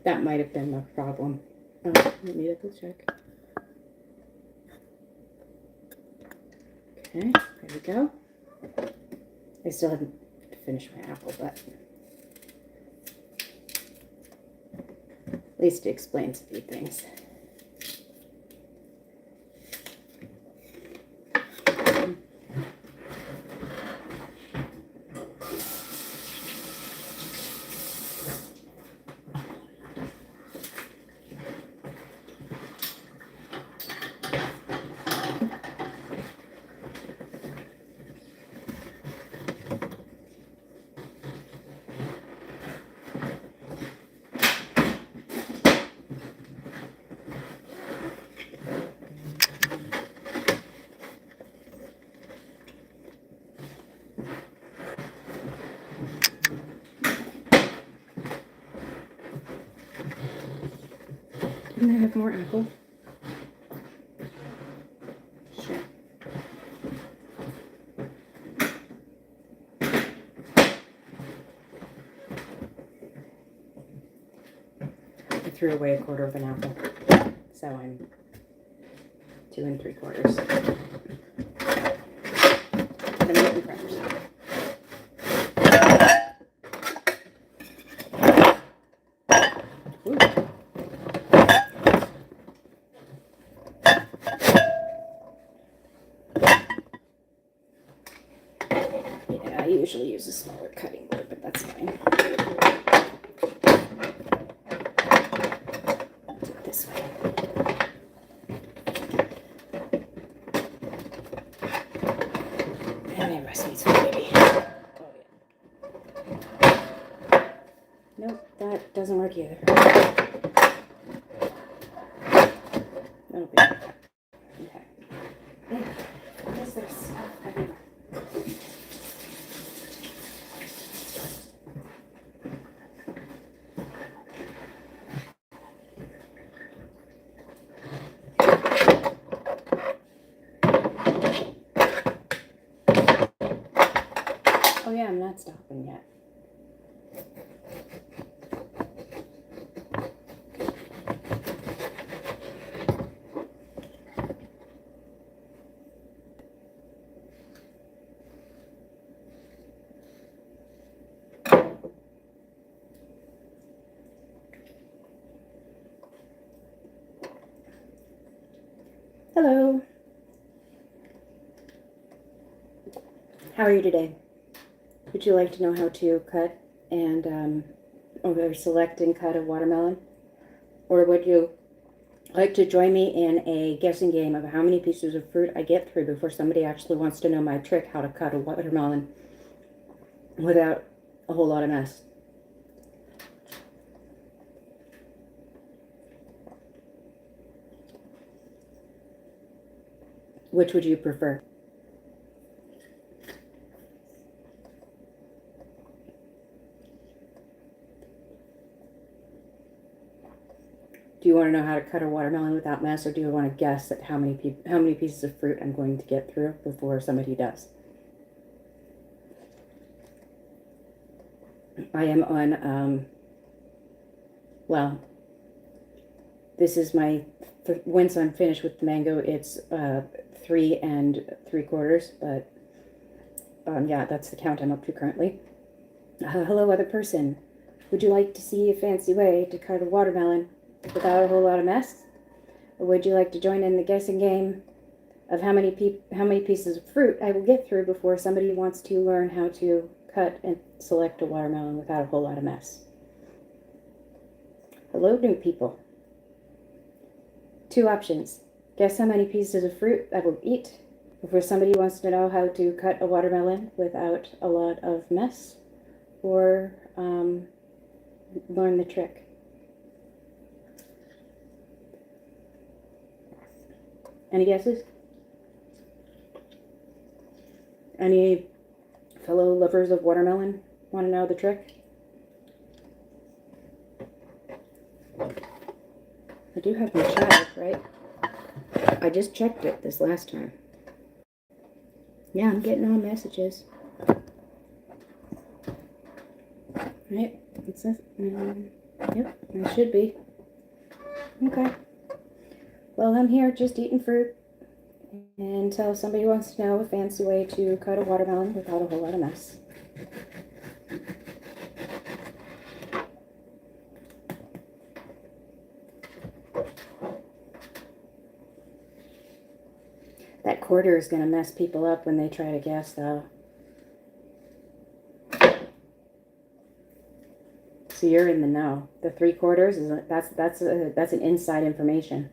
That might have been the problem. Let me double check. Okay, there we go. I still haven't finished my apple, but at least it explains a few things. Didn't I have more apple? Sure. I threw away a quarter of an apple, so I'm 2 3/4. I'm making crackers. Yeah, I usually use a smaller cutting board, but that's fine. Do it this way. And my rest meats baby. Oh yeah. Nope, that doesn't work either. That'll be okay. Yeah. What is this? Oh yeah, I'm not stopping yet. Hello. How are you today? Would you like to know how to cut and or select and cut a watermelon? Or would you like to join me in a guessing game of how many pieces of fruit I get through before somebody actually wants to know my trick how to cut a watermelon without a whole lot of mess? Which would you prefer? Do you want to know how to cut a watermelon without mess, or do you want to guess at how many pieces of fruit I'm going to get through before somebody does? I am on, well, this is my, once I'm finished with the mango, it's 3 3/4, but yeah, that's the count I'm up to currently. Hello, other person. Would you like to see a fancy way to cut a watermelon without a whole lot of mess? Or would you like to join in the guessing game of how many pieces of fruit I will get through before somebody wants to learn how to cut and select a watermelon without a whole lot of mess? Hello, new people. 2 options. Guess how many pieces of fruit I will eat before somebody wants to know how to cut a watermelon without a lot of mess, or learn the trick. Any guesses? Any fellow lovers of watermelon want to know the trick? I do have my chat, right? I just checked it this last time. Yeah, I'm getting all messages. Right? What's this? Yep, it should be. Okay. Well, I'm here just eating fruit until somebody wants to know a fancy way to cut a watermelon without a whole lot of mess. That quarter is going to mess people up when they try to guess, though. So you're in the know. The 3/4 is that's an inside information.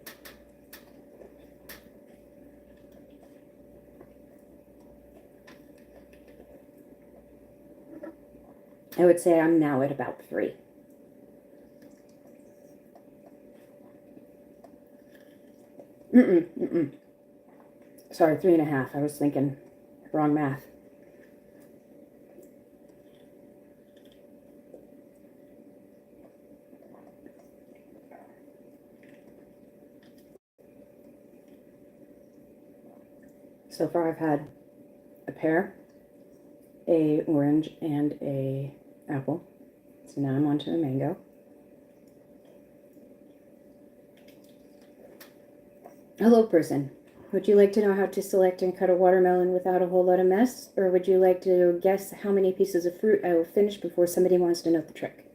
I would say I'm now at about 3. Sorry, 3.5. I was thinking wrong math. So far I've had a pear, a orange, and a apple. So now I'm on to a mango. Hello, person. Would you like to know how to select and cut a watermelon without a whole lot of mess? Or would you like to guess how many pieces of fruit I will finish before somebody wants to know the trick?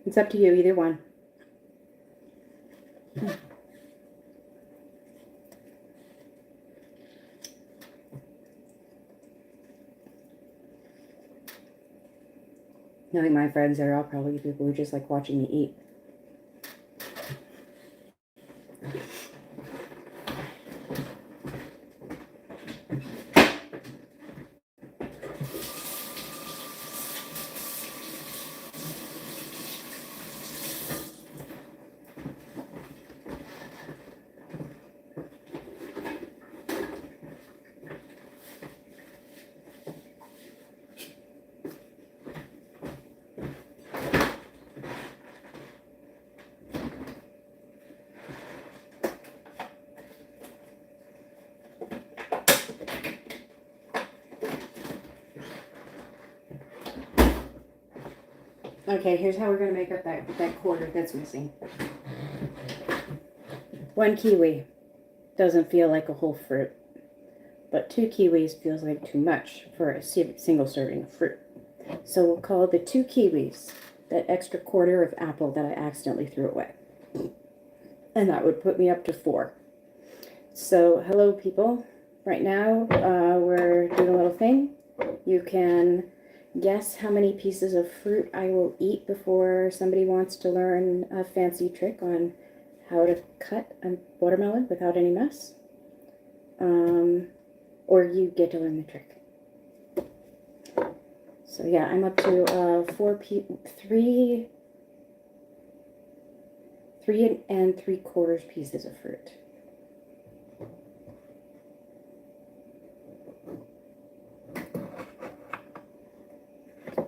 It's up to you, either one. Knowing my friends, they're all probably people who just like watching me eat. Okay, here's how we're going to make up that quarter that's missing. 1 kiwi doesn't feel like a whole fruit, but 2 kiwis feels like too much for a single serving of fruit. So we'll call the 2 kiwis that extra quarter of apple that I accidentally threw away. And that would put me up to 4. So hello, people. Right now, we're doing a little thing. You can guess how many pieces of fruit I will eat before somebody wants to learn a fancy trick on how to cut a watermelon without any mess. Or you get to learn the trick. So yeah, I'm up to 3 3 3/4 pieces of fruit.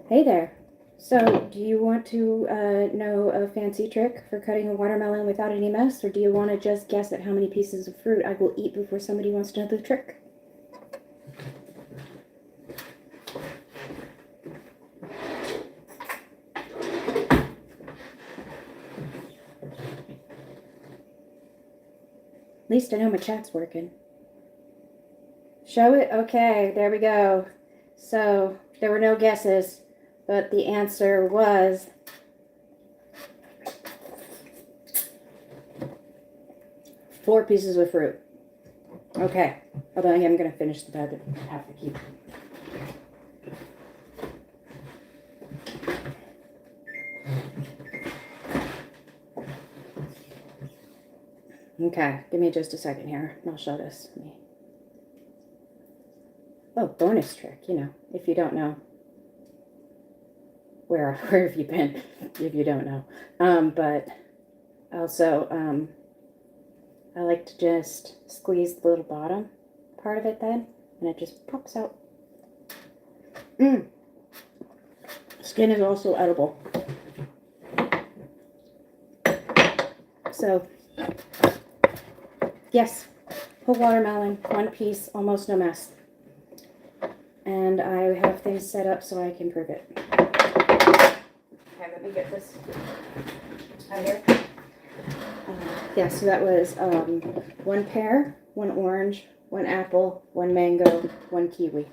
Hey there. So, do you want to know a fancy trick for cutting a watermelon without any mess, or do you want to just guess at how many pieces of fruit I will eat before somebody wants to know the trick? At least I know my chat's working. Show it? Okay, there we go. So, there were no guesses, but the answer was 4 pieces of fruit. Okay, although I am going to finish the bag that I have to keep. Okay, give me just a second here, and I'll show this. Oh, bonus trick, you know, if you don't know, where have you been, if you don't know. But also, I like to just squeeze the little bottom part of it then, and it just pops out. Skin is also edible. So, yes, whole watermelon, one piece, almost no mess. And I have things set up so I can prove it. Okay, let me get this out here. Yeah, so that was one pear, one orange, one apple, one mango, one kiwi.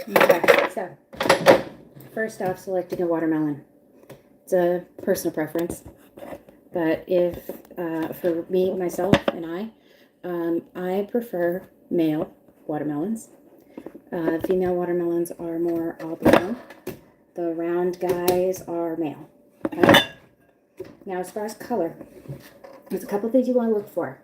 Okay, so first off, selecting a watermelon. It's a personal preference, but if for me, myself, and I prefer male watermelons. Female watermelons are more oblong. The round guys are male. Okay? Now, as far as color, there's a couple things you want to look for.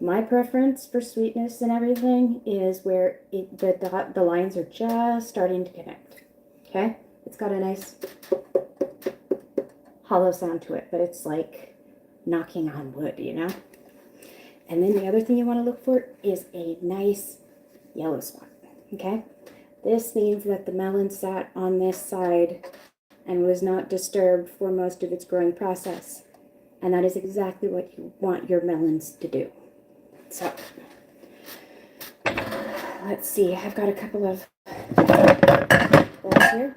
My preference for sweetness and everything is where the lines are just starting to connect. Okay? It's got a nice hollow sound to it, but it's like knocking on wood, you know? And then the other thing you want to look for is a nice yellow spot. Okay? This means that the melon sat on this side and was not disturbed for most of its growing process. And that is exactly what you want your melons to do. So, let's see. I've got a couple of bowls here.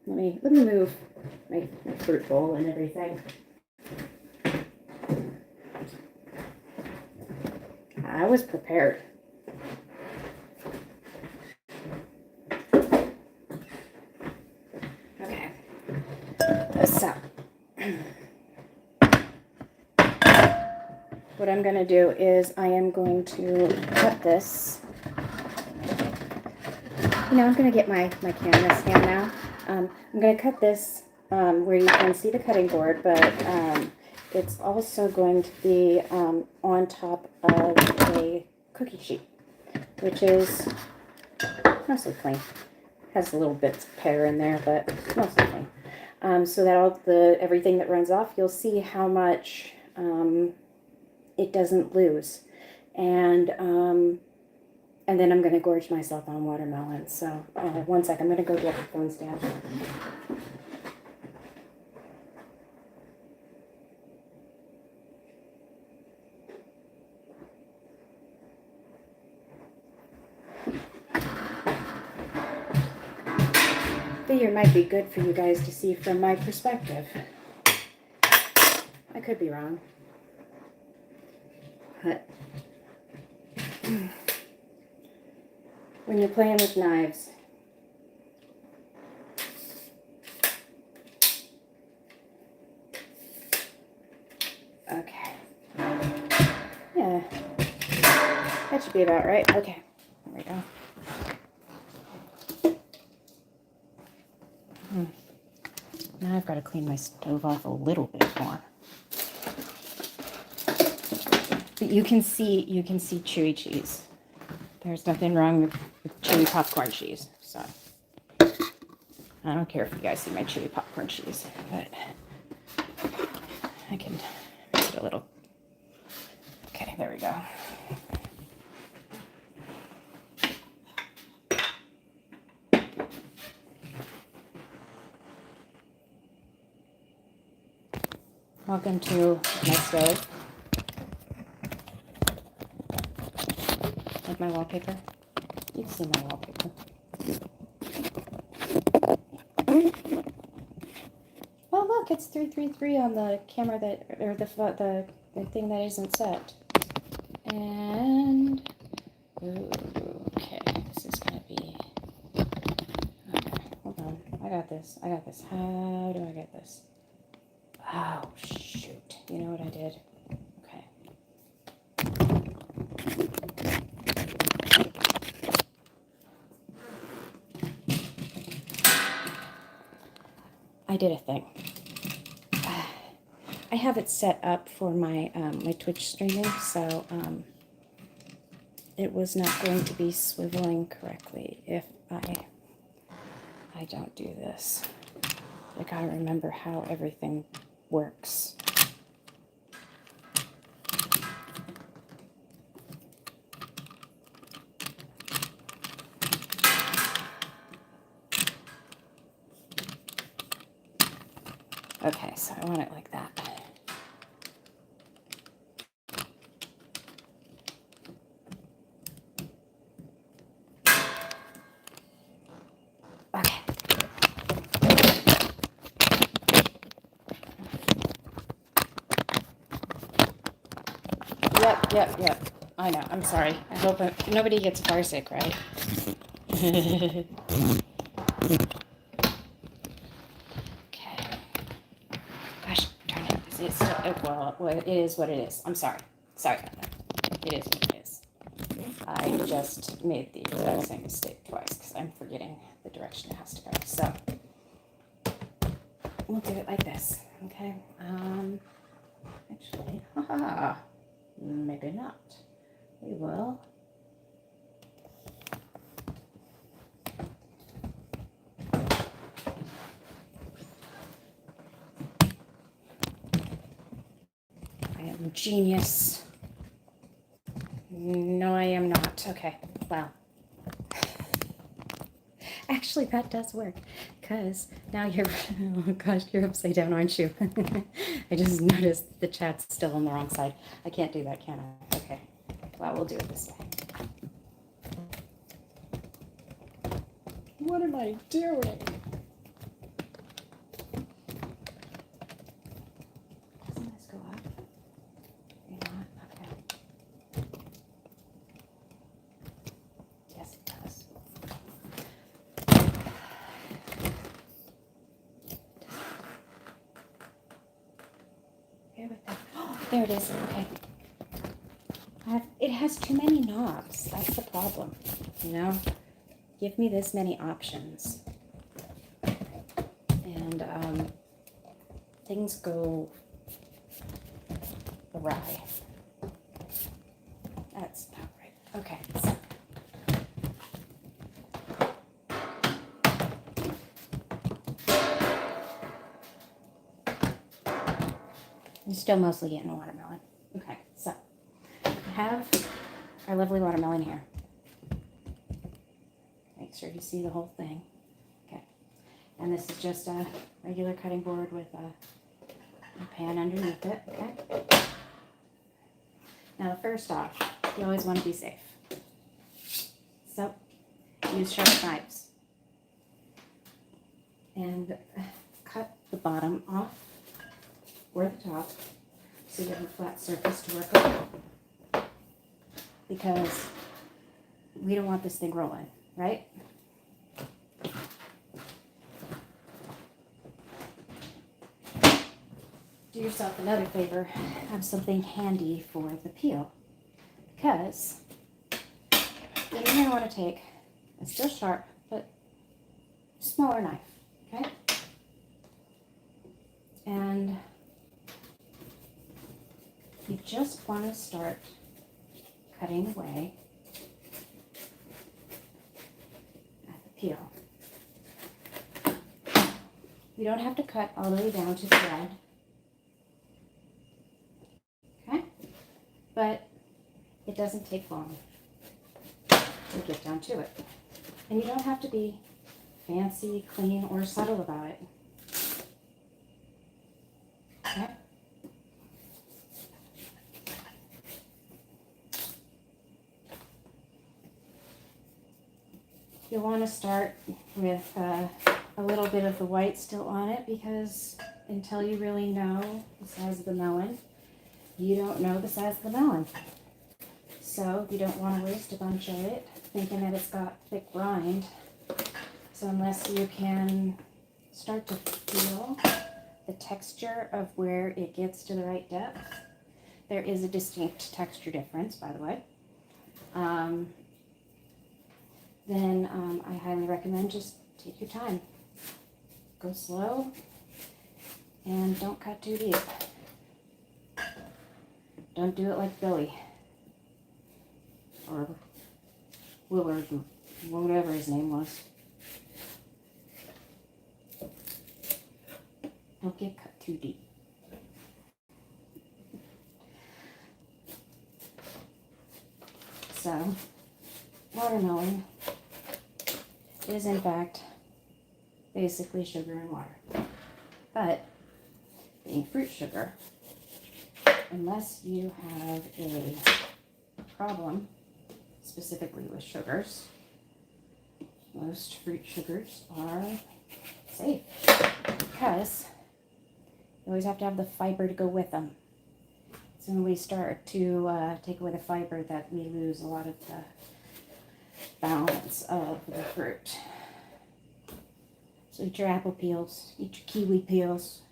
Let me move my fruit bowl and everything. I was prepared. Okay. So, what I'm going to do is I am going to cut this. You know, I'm going to get my camera stand now. I'm going to cut this where you can see the cutting board, but it's also going to be on top of a cookie sheet, which is mostly clean. Has little bits of pear in there, but mostly clean. So that everything that runs off, you'll see how much it doesn't lose. And then I'm going to gorge myself on watermelon. So one sec, I'm going to go get the phone stand. Figure it might be good for you guys to see from my perspective. I could be wrong. But when you're playing with knives, okay, yeah, that should be about right. Okay, there we go. Now I've got to clean my stove off a little bit more. But you can see chewy cheese. There's nothing wrong with chewy popcorn cheese. So I don't care if you guys see my chewy popcorn cheese, but I can make it a little. Okay, there we go. Welcome to my stove. Like my wallpaper. You can see my wallpaper. Oh look, it's 333 on the camera or the thing that isn't set. And okay, this is gonna be. Okay, hold on. I got this. How do I get this? Oh shoot! You know what I did? Okay. I did a thing. I have it set up for my my Twitch streaming, so it was not going to be swiveling correctly if I don't do this. I gotta remember how everything works. Okay, so I want it like that. Okay. Yep. I know. I'm sorry. I hope nobody gets car sick, right? Okay. Gosh, darn it. It's still, well, it is what it is. I'm sorry. Sorry about that. It is what it is. I just made the exact same mistake twice because I'm forgetting the direction it has to go. So we'll do it like this. Okay. Actually, maybe not. We will. I am genius. No, I am not. Okay. Wow. Actually, that does work because now you're, oh gosh, you're upside down, aren't you? I just noticed the chat's still on the wrong side. I can't do that, can I? Okay. Well, we'll do it this way. What am I doing? Doesn't this go up? Maybe not. Okay. Yes, it does. Okay with that. Oh, there it is. Okay. It has too many knobs. That's the problem. You know? Give me this many options. And things go awry. That's not right. Okay. So. I'm still mostly getting a watermelon. Okay, so I have our lovely watermelon here. Make sure you see the whole thing. Okay, and this is just a regular cutting board with a pan underneath it. Okay. Now, first off, you always want to be safe. So, use sharp knives and cut the bottom off or the top so you have a flat surface to work with, because we don't want this thing rolling, right? Do yourself another favor, have something handy for the peel, because what you're going to want to take is still sharp, but smaller knife, okay? And you just want to start cutting away at the peel. You don't have to cut all the way down to thread, okay? But it doesn't take long to get down to it. And you don't have to be fancy, clean, or subtle about it. Okay? You'll want to start with a little bit of the white still on it, because until you really know the size of the melon, you don't know the size of the melon. So you don't want to waste a bunch of it thinking that it's got thick rind. So unless you can start to feel the texture of where it gets to the right depth, there is a distinct texture difference, by the way. Then I highly recommend just take your time. Go slow and don't cut too deep. Don't do it like Billy or Willard, whatever his name was. Don't get cut too deep. So, watermelon is in fact basically sugar and water. But being fruit sugar, unless you have a problem specifically with sugars, most fruit sugars are safe because you always have to have the fiber to go with them. So when we start to take away the fiber, that we lose a lot of the balance of the fruit. So eat your apple peels, eat your kiwi peels.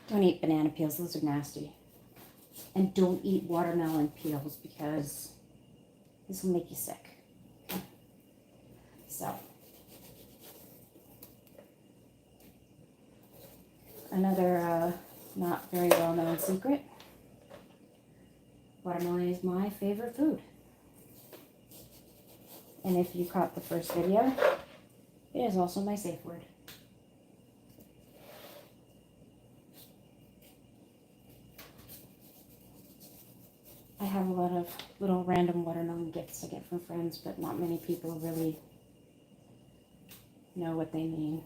Don't eat banana peels, those are nasty. And don't eat watermelon peels because this will make you sick. Okay. So, another not very well known secret. Watermelon is my favorite food. And if you caught the first video, it is also my safe word. I have a lot of little random watermelon gifts I get from friends, but not many people really know what they mean.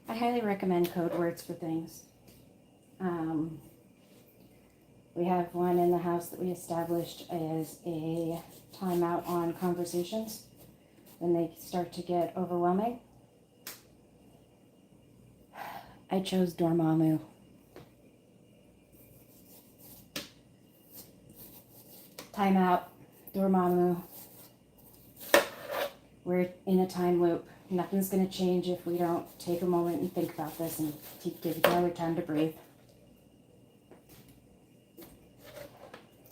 I highly recommend code words for things. We have one in the house that we established as a timeout on conversations when they start to get overwhelming. I chose Dormammu. Timeout, Dormammu. We're in a time loop. Nothing's going to change if we don't take a moment and think about this and give each other time to breathe.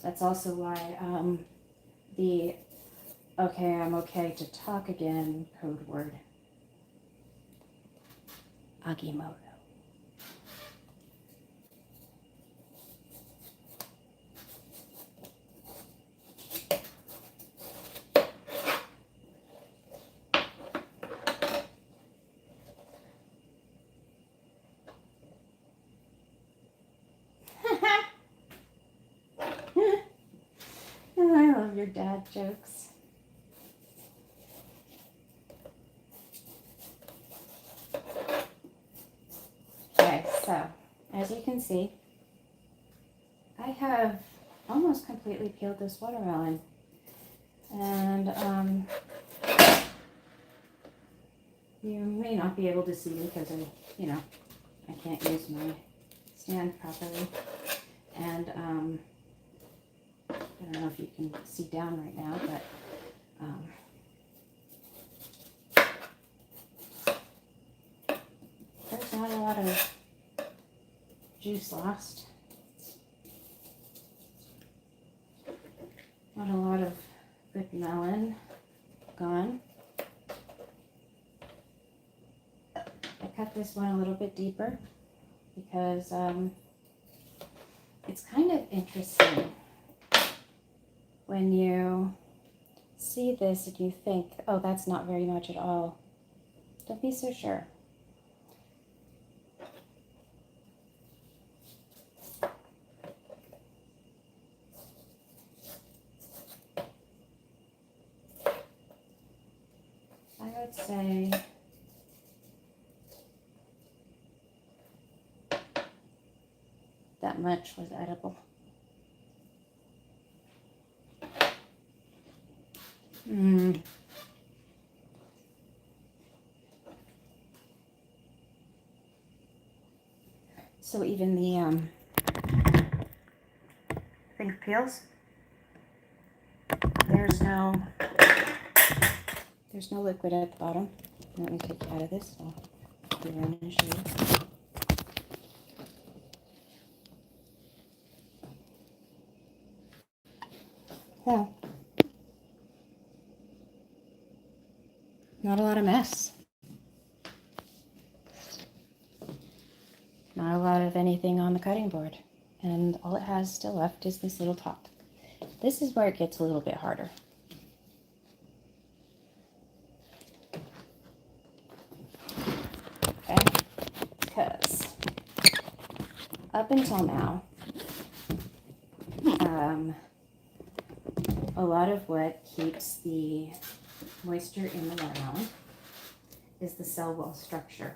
That's also why the okay, I'm okay to talk again code word. Agimoto. I love your dad jokes. Okay, so as you can see, I have almost completely peeled this watermelon. And you may not be able to see because I can't use my stand properly. And I don't know if you can see down right now, but there's not a lot of juice lost. Not a lot of good melon gone. I cut this one a little bit deeper because it's kind of interesting when you see this and you think, oh, that's not very much at all. Don't be so sure. I would say that much was edible. So even the think peels, there's no liquid at the bottom. Let me take you out of this. I'll do around and show you. So not a lot of mess. Not a lot of anything on the cutting board. And all it has still left is this little top. This is where it gets a little bit harder. Okay, because up until now, a lot of what keeps the moisture in the watermelon is the cell wall structure,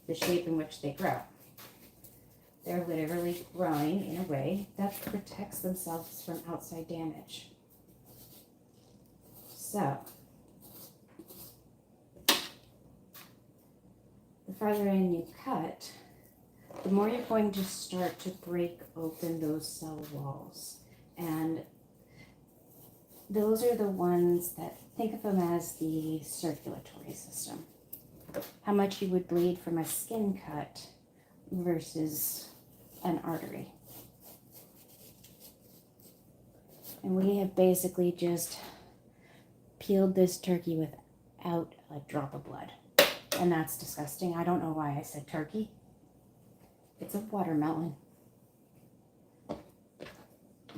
the shape in which they grow. They're literally growing in a way that protects themselves from outside damage. So, the farther in you cut, the more you're going to start to break open those cell walls. And those are the ones that, think of them as the circulatory system. How much you would bleed from a skin cut versus an artery. And we have basically just peeled this turkey without a drop of blood. And that's disgusting. I don't know why I said turkey. It's a watermelon.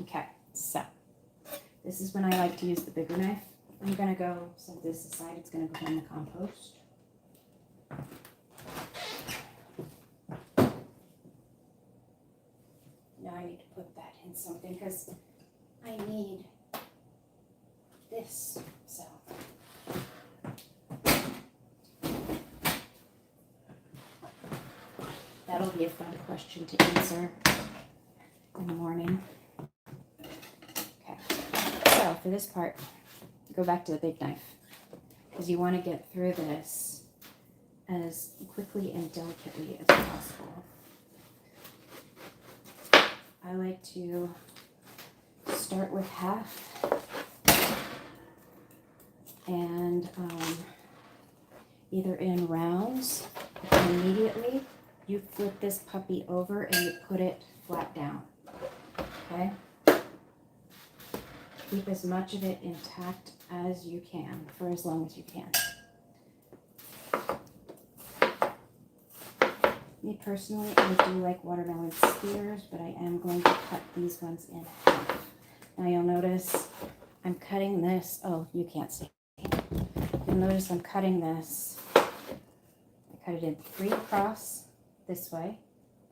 Okay, so this is when I like to use the bigger knife. I'm gonna go set this aside. It's gonna go in the compost. Now I need to put that in something because I need this. So that'll be a fun question to answer in the morning. Okay, so for this part, go back to the big knife because you want to get through this as quickly and delicately as possible. I like to start with half and either in rounds, and immediately you flip this puppy over and you put it flat down, okay? Keep as much of it intact as you can for as long as you can. Me personally, I do like watermelon spears, but I am going to cut these ones in half. Now you'll notice I'm cutting this. Oh, you can't see. You'll notice I'm cutting this. I cut it in 3 across this way,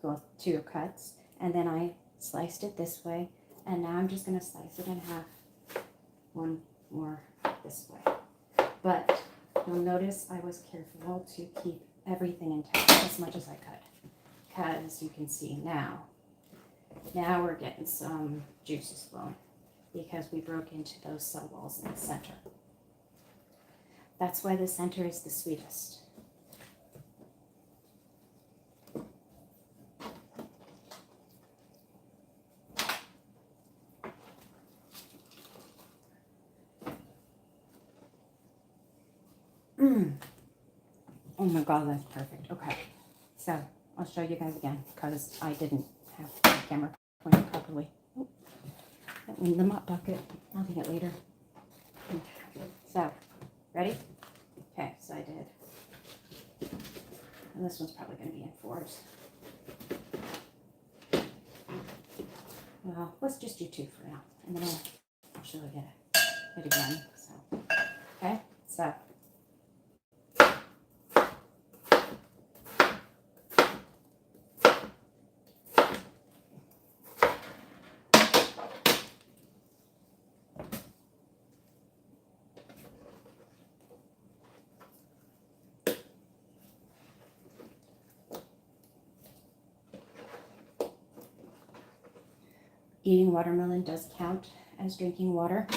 go 2 cuts, and then I sliced it this way, and now I'm just going to slice it in half, 1 more this way. But you'll notice I was careful to keep everything intact as much as I could, because you can see now we're getting some juices flowing because we broke into those cell walls in the center. That's why the center is the sweetest. Oh my God, that's perfect. Okay, so I'll show you guys again because I didn't have the camera pointed properly. Oh, that went in the mop bucket. I'll get it later. Okay. So, ready? Okay, so I did. And this one's probably going to be in 4s. Well, let's just do 2 for now, and then I'll show you it again. So, okay, so. Eating watermelon does count as drinking water.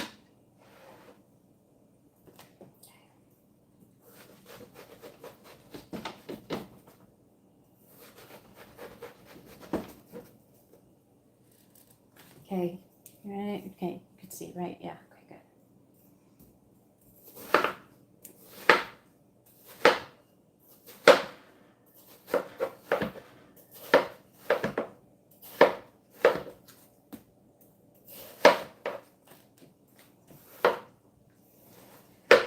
Okay, right, okay, you can see, right? Yeah, okay, good.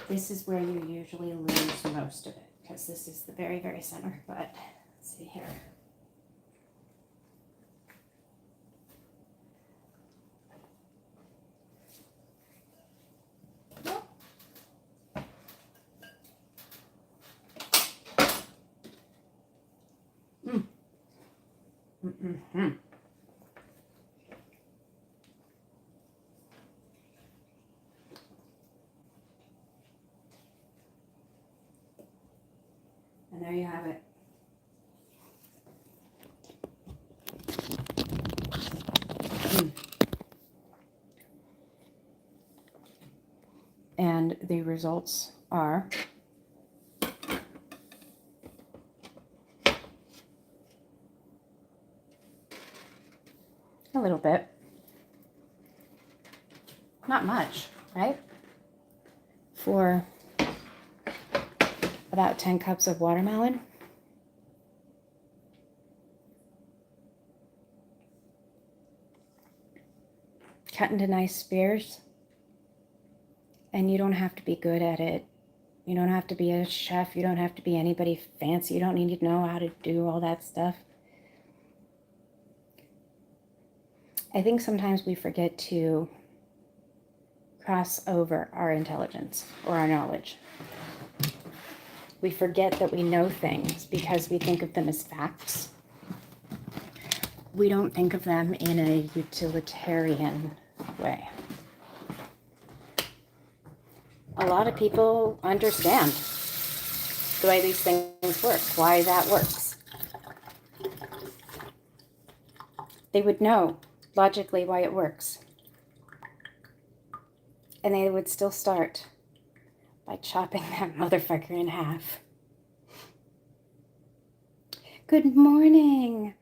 This is where you usually lose most of it, because this is the very, very center. But let's see here. Mm-hmm. And there you have it. And the results are a little bit. Not much, right? For about 10 cups of watermelon. Cut into nice spears. And you don't have to be good at it. You don't have to be a chef. You don't have to be anybody fancy. You don't need to know how to do all that stuff. I think sometimes we forget to cross over our intelligence or our knowledge. We forget that we know things because we think of them as facts. We don't think of them in a utilitarian way. A lot of people understand the way these things work, why that works. They would know logically why it works. And they would still start by chopping that motherfucker in half. Good morning.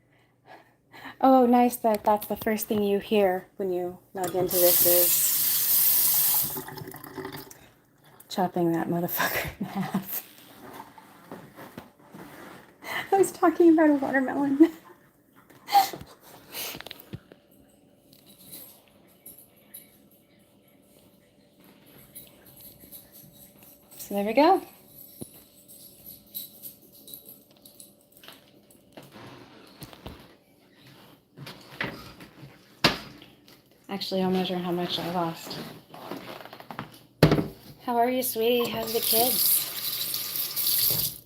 Oh, nice that that's the first thing you hear when you log into this is chopping that motherfucker in half. I was talking about a watermelon. So there we go. Actually, I'll measure how much I lost. How are you, sweetie? How's the kids?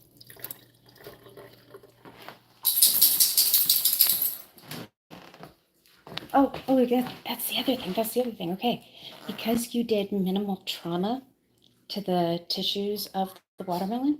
Oh, that's the other thing. That's the other thing. Okay. Because you did minimal trauma to the tissues of the watermelon,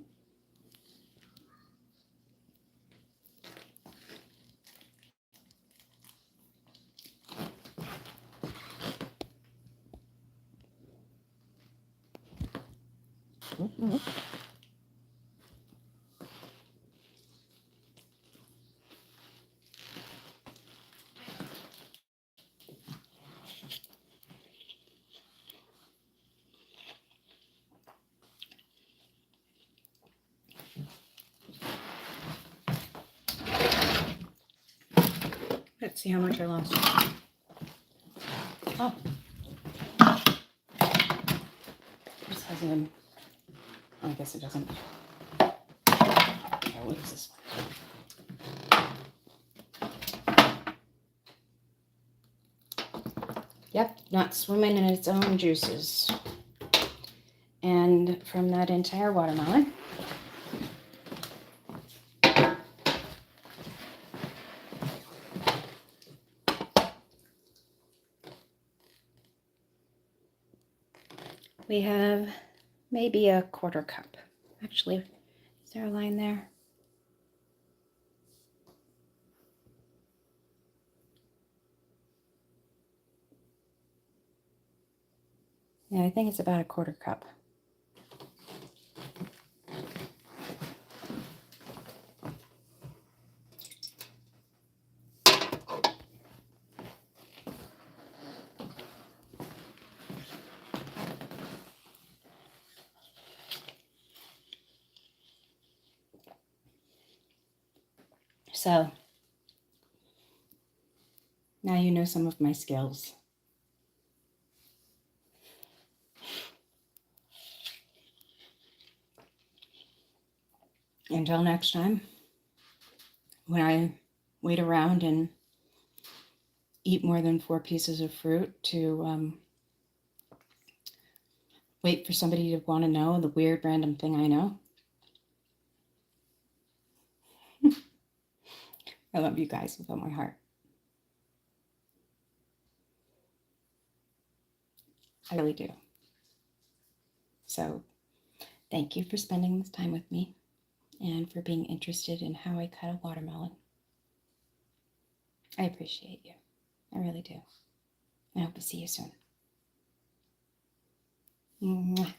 let's see how much I lost. Oh. This has a, I guess it doesn't. Oh, what is this one? Yep, not swimming in its own juices. And from that entire watermelon, we have maybe a quarter cup. Actually, is there a line there? Yeah, I think it's about a quarter cup. So now you know some of my skills. Until next time, when I wait around and eat more than 4 pieces of fruit to wait for somebody to want to know the weird random thing I know. I love you guys with all my heart. I really do. So thank you for spending this time with me and for being interested in how I cut a watermelon. I appreciate you. I really do. I hope to see you soon. Mwah.